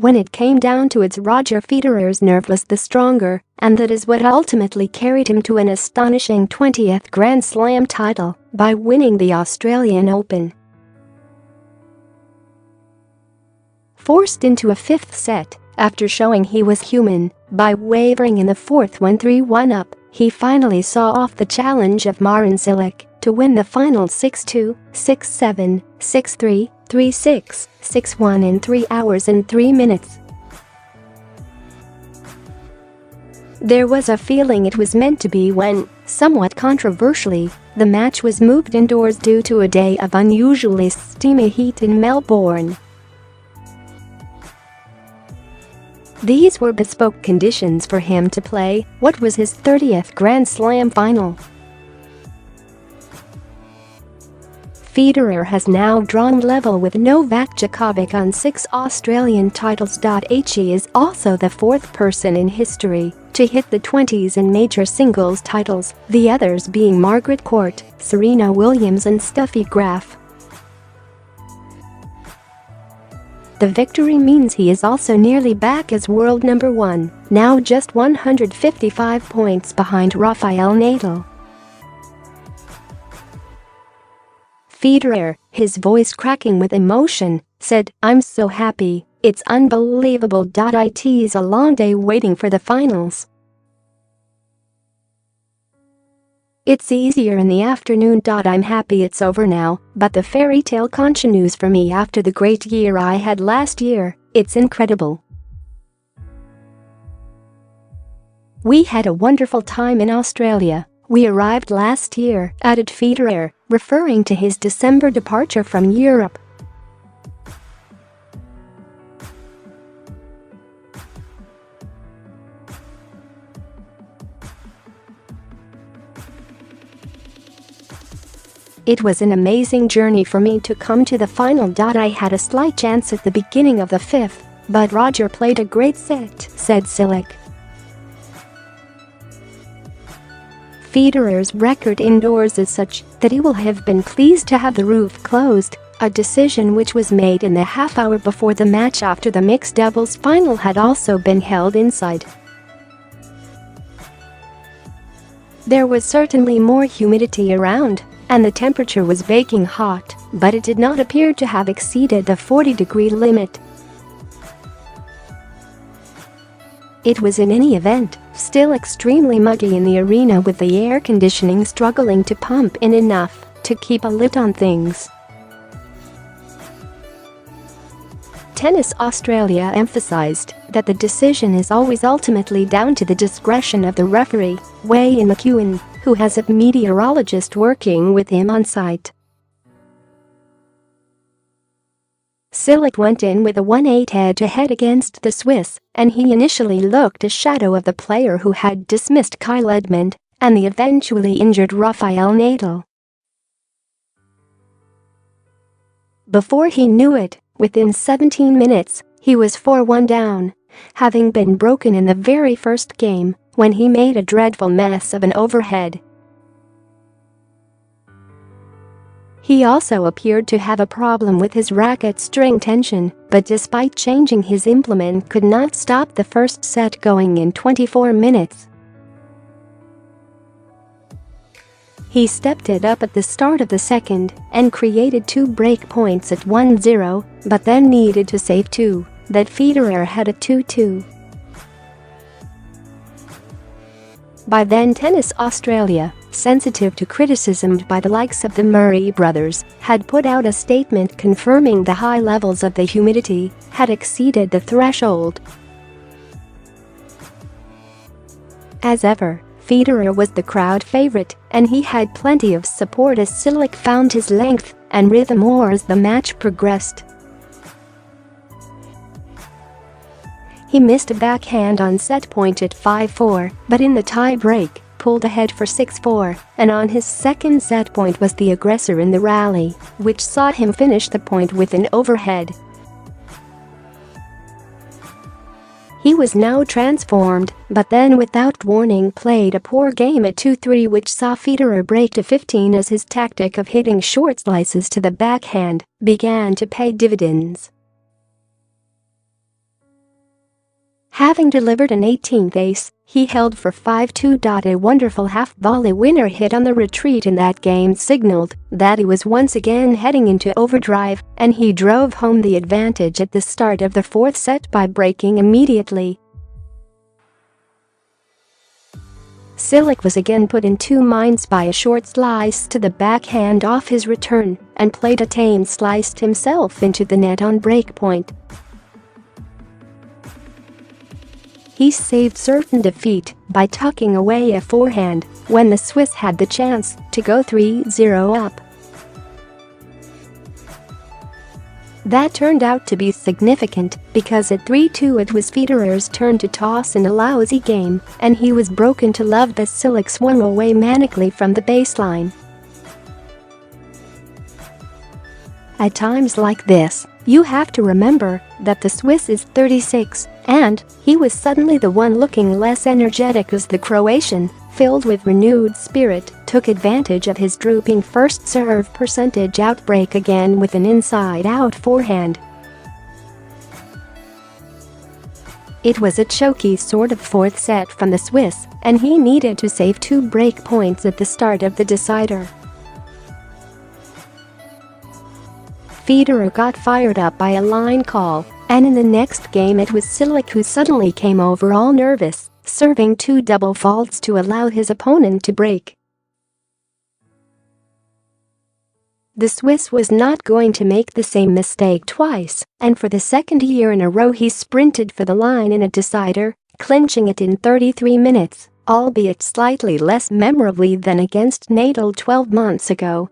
When it came down to it, Roger Federer's nerve was the stronger, and that is what ultimately carried him to an astonishing 20th Grand Slam title by winning the Australian Open. Forced into a fifth set, after showing he was human by wavering in the fourth when 3-1 up, he finally saw off the challenge of Marin Cilic to win the final 6-2, 6-7, 6-3, 3-6, 6-1 in 3 hours and 3 minutes. There was a feeling it was meant to be when, somewhat controversially, the match was moved indoors due to a day of unusually steamy heat in Melbourne. These were bespoke conditions for him to play what was his 30th Grand Slam final. Federer has now drawn level with Novak Djokovic on 6 Australian titles. He is also the 4th person in history to hit the 20s in major singles titles, the others being Margaret Court, Serena Williams and Steffi Graf. The victory means he is also nearly back as world number 1, now just 155 points behind Rafael Nadal. Federer, his voice cracking with emotion, said, "I'm so happy, it's unbelievable. It is a long day waiting for the finals. It's easier in the afternoon. I'm happy it's over now, but the fairy tale continues for me after the great year I had last year. It's incredible. We had a wonderful time in Australia. We arrived last year," added Federer, referring to his December departure from Europe. "It was an amazing journey for me to come to the final. I had a slight chance at the beginning of the fifth, but Roger played a great set," said Cilic. Federer's record indoors is such that he will have been pleased to have the roof closed, a decision which was made in the half hour before the match after the mixed doubles final had also been held inside. There was certainly more humidity around, and the temperature was baking hot, but it did not appear to have exceeded the 40-degree limit. It was in any event still extremely muggy in the arena, with the air conditioning struggling to pump in enough to keep a lid on things. Tennis Australia emphasized that the decision is always ultimately down to the discretion of the referee, Wayne McEwen, who has a meteorologist working with him on site. Cilic went in with a 1-8 head-to-head against the Swiss, and he initially looked a shadow of the player who had dismissed Kyle Edmund and the eventually injured Rafael Nadal. Before he knew it, within 17 minutes, he was 4-1 down, having been broken in the very first game when he made a dreadful mess of an overhead. He also appeared to have a problem with his racket string tension, but despite changing his implement could not stop the first set going in 24 minutes. He stepped it up at the start of the second and created 2 break points at 1-0, but then needed to save 2 that Federer had a 2-2. By then, Tennis Australia, sensitive to criticism by the likes of the Murray brothers, had put out a statement confirming the high levels of the humidity had exceeded the threshold. As ever, Federer was the crowd favorite, and he had plenty of support as Cilic found his length and rhythm more as the match progressed. He missed a backhand on set point at 5-4, but in the tie-break, pulled ahead for 6-4, and on his second set point was the aggressor in the rally, which saw him finish the point with an overhead. He was now transformed, but then without warning played a poor game at 2-3, which saw Federer break to 15 as his tactic of hitting short slices to the backhand began to pay dividends. Having delivered an 18th ace, he held for 5-2. A wonderful half-volley winner hit on the retreat in that game signaled that he was once again heading into overdrive, and he drove home the advantage at the start of the fourth set by breaking immediately. Cilic was again put in two minds by a short slice to the backhand off his return and played a tame slice himself into the net on breakpoint. He saved certain defeat by tucking away a forehand when the Swiss had the chance to go 3-0 up. That turned out to be significant because at 3-2 it was Federer's turn to toss in a lousy game, and he was broken to love as Cilic swung away manically from the baseline. At times like this, you have to remember that the Swiss is 36, and he was suddenly the one looking less energetic as the Croatian, filled with renewed spirit, took advantage of his drooping first serve percentage outbreak again with an inside-out forehand. It was a choky sort of fourth set from the Swiss, and he needed to save 2 break points at the start of the decider. Federer got fired up by a line call, and in the next game it was Cilic who suddenly came over all nervous, serving 2 double faults to allow his opponent to break. The Swiss was not going to make the same mistake twice, and for the second year in a row he sprinted for the line in a decider, clinching it in 33 minutes, albeit slightly less memorably than against Nadal 12 months ago.